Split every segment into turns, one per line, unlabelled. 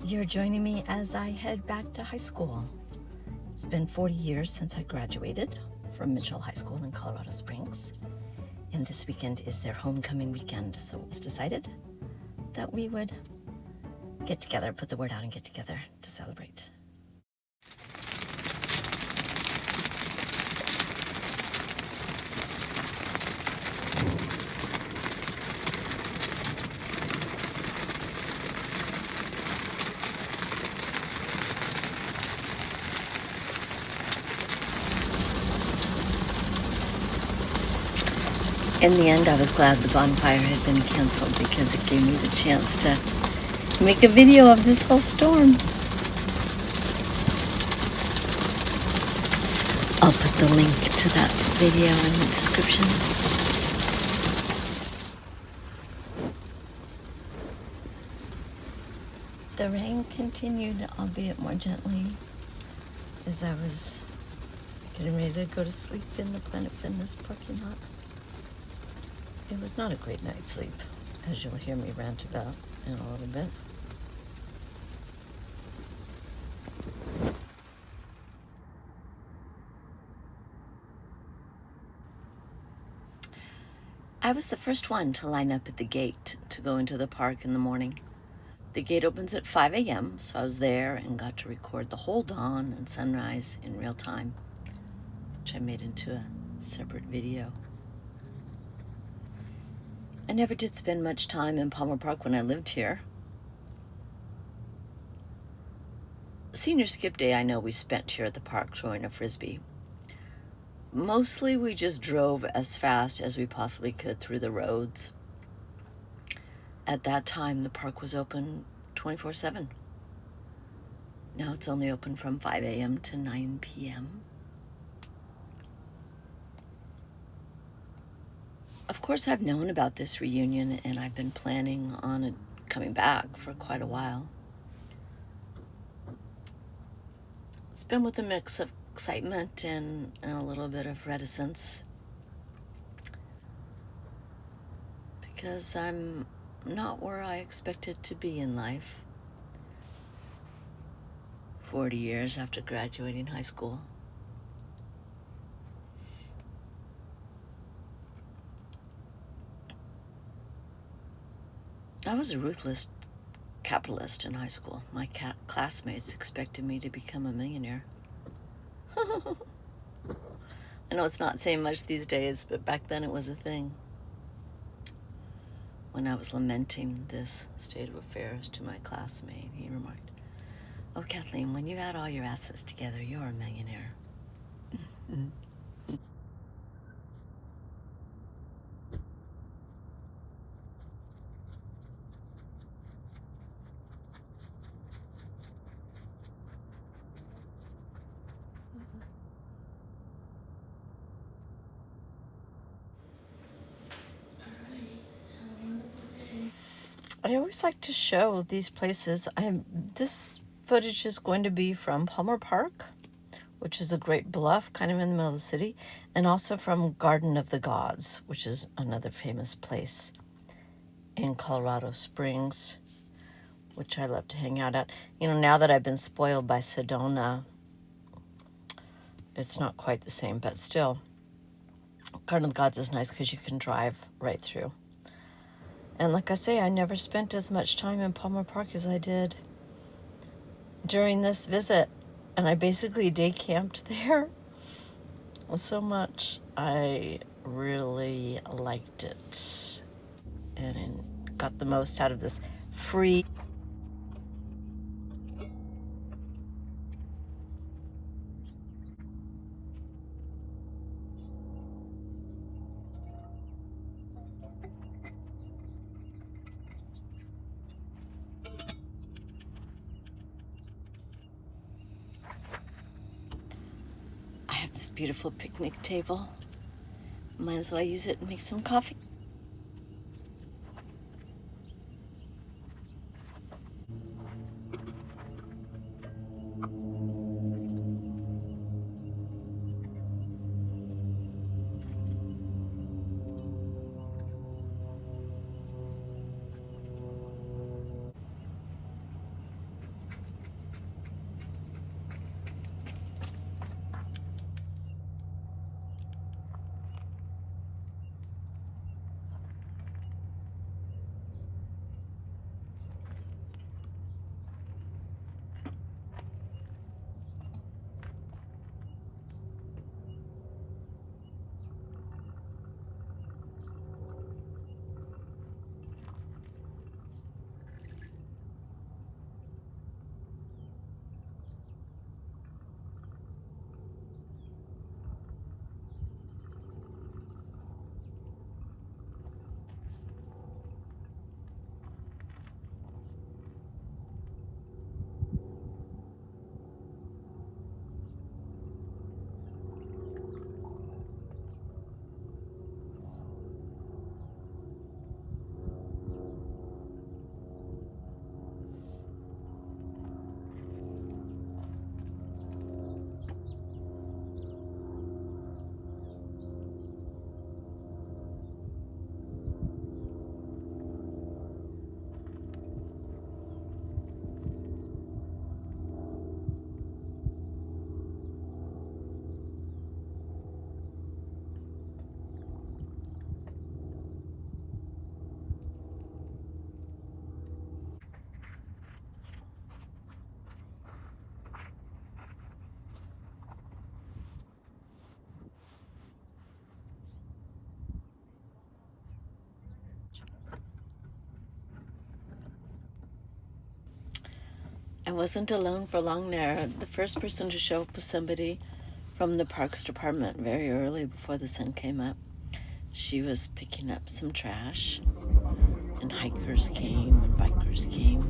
You're joining me as I head back to high school. It's been 40 years since I graduated from Mitchell High School in Colorado Springs, and this weekend is their homecoming weekend, so it was decided that we would get together, put the word out and get together to celebrate. In the end, I was glad the bonfire had been canceled because it gave me the chance to make a video of this whole storm. I'll put the link to that video in the description. The rain continued, albeit more gently, as I was getting ready to go to sleep in the Planet Fitness parking lot. It was not a great night's sleep, as you'll hear me rant about in a little bit. I was the first one to line up at the gate to go into the park in the morning. The gate opens at 5 a.m., so I was there and got to record the whole dawn and sunrise in real time, which I made into a separate video. I never did spend much time in Palmer Park when I lived here. Senior skip day, I know we spent here at the park throwing a frisbee. Mostly we just drove as fast as we possibly could through the roads. At that time, the park was open 24/7. Now it's only open from 5 a.m. to 9 p.m. Of course, I've known about this reunion and I've been planning on it coming back for quite a while. It's been with a mix of excitement and a little bit of reticence, because I'm not where I expected to be in life 40 years after graduating high school. I was a ruthless capitalist in high school. My classmates expected me to become a millionaire. I know it's not saying much these days, but back then it was a thing. When I was lamenting this state of affairs to my classmate, he remarked, "Oh, Kathleen, when you add all your assets together, you're a millionaire." I always like to show these places. This footage is going to be from Palmer Park, which is a great bluff kind of in the middle of the city, and also from Garden of the Gods, which is another famous place in Colorado Springs, which I love to hang out at. You know, now that I've been spoiled by Sedona, it's not quite the same, but still, Garden of the Gods is nice because you can drive right through. And like I say, I never spent as much time in Palmer Park as I did during this visit. And I basically day camped there so much. I really liked it and got the most out of this free. I have this beautiful picnic table. Might as well use it and make some coffee. I wasn't alone for long there. The first person to show up was somebody from the Parks Department very early before the sun came up. She was picking up some trash, and hikers came and bikers came.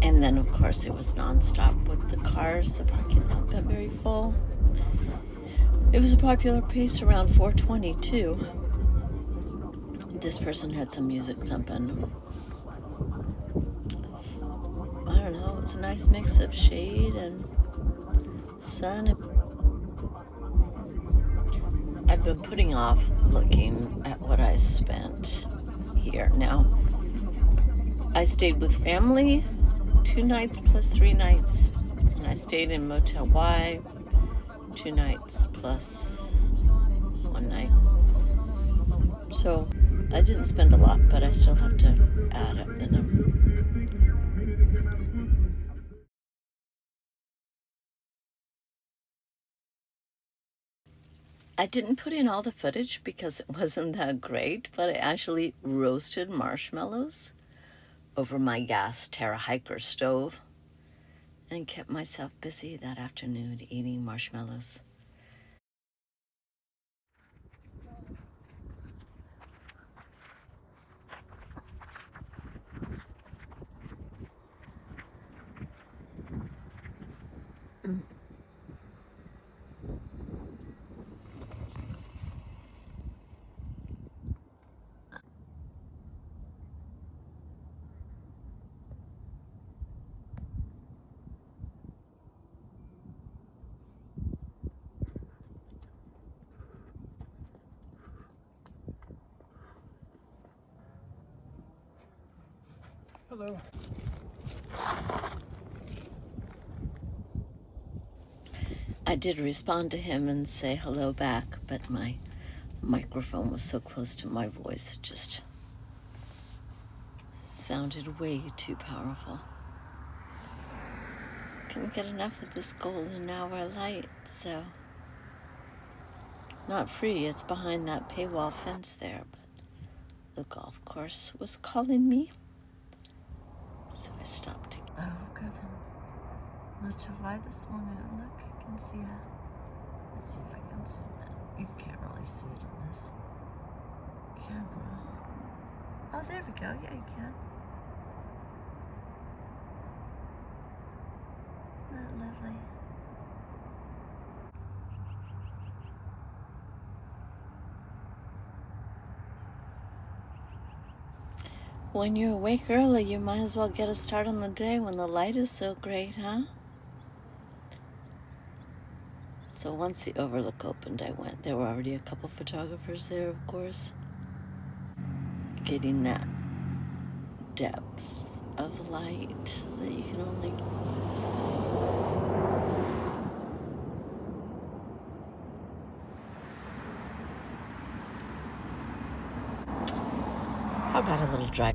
And then, of course, it was nonstop with the cars. The parking lot got very full. It was a popular pace around 4:20 too. This person had some music thumping. I don't know, it's a nice mix of shade and sun. I've been putting off looking at what I spent here. Now, I stayed with family 2 nights plus 3 nights, and I stayed in Motel Y 2 nights plus 1 night. So I didn't spend a lot, but I still have to add up the number. I didn't put in all the footage because it wasn't that great, but I actually roasted marshmallows over my gas Terra Hiker stove and kept myself busy that afternoon eating marshmallows.
Hello.
I did respond to him and say hello back, but my microphone was so close to my voice, it just sounded way too powerful. Couldn't get enough of this golden hour light, so not free, it's behind that paywall fence there, but the golf course was calling me, so I stopped. I woke up in Motel Y this morning, and look, I can see it. Let's see if I can zoom in. You can't really see it on this camera. Oh, there we go, yeah, you can. Isn't that lovely? When you're awake early, you might as well get a start on the day when the light is so great, huh? So once the overlook opened, I went. There were already a couple photographers there, of course. Getting that depth of light that you can only... How about a little drive?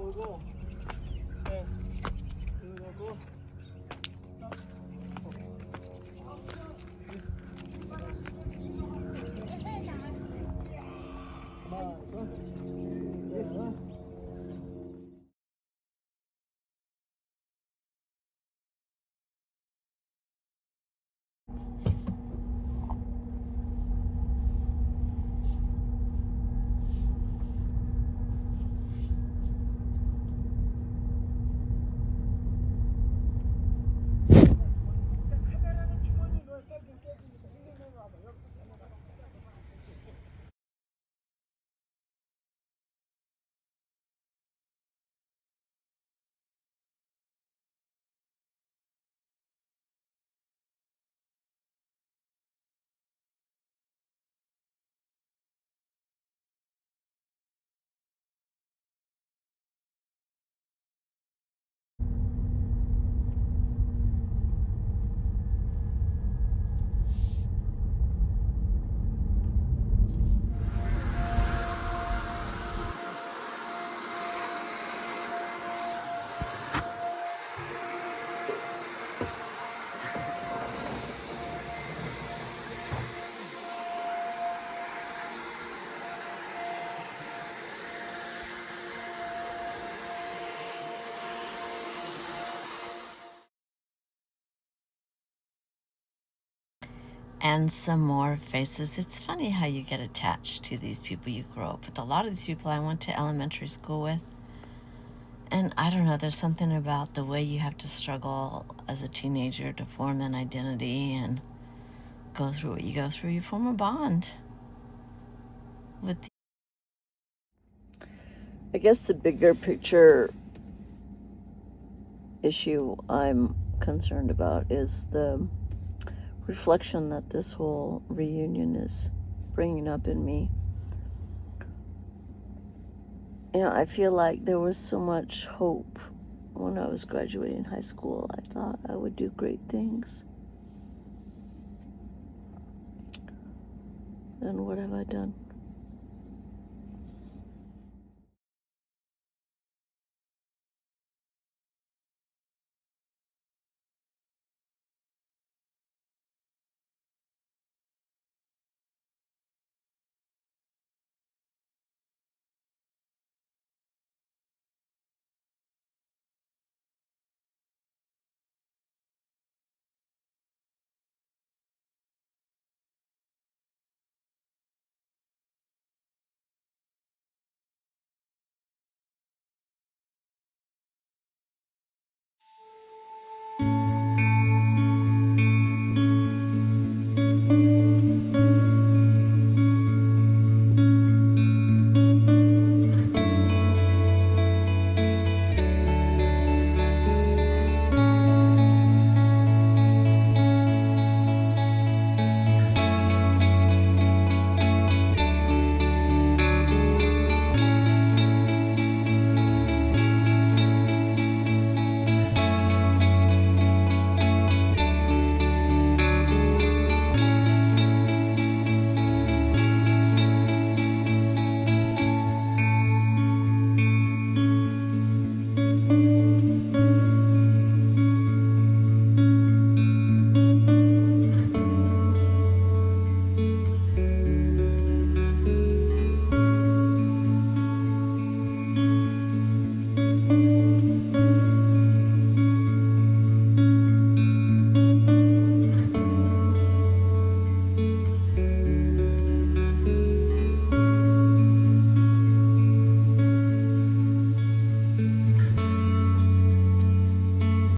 오고, 네, 들어가고, 하나, 둘, 셋.
And some more faces. It's funny how you get attached to these people you grow up with. A lot of these people I went to elementary school with. And I don't know, there's something about the way you have to struggle as a teenager to form an identity and go through what you go through. You form a bond with I guess the bigger picture issue I'm concerned about is the reflection that this whole reunion is bringing up in me. You know, I feel like there was so much hope when I was graduating high school. I thought I would do great things. And what have I done?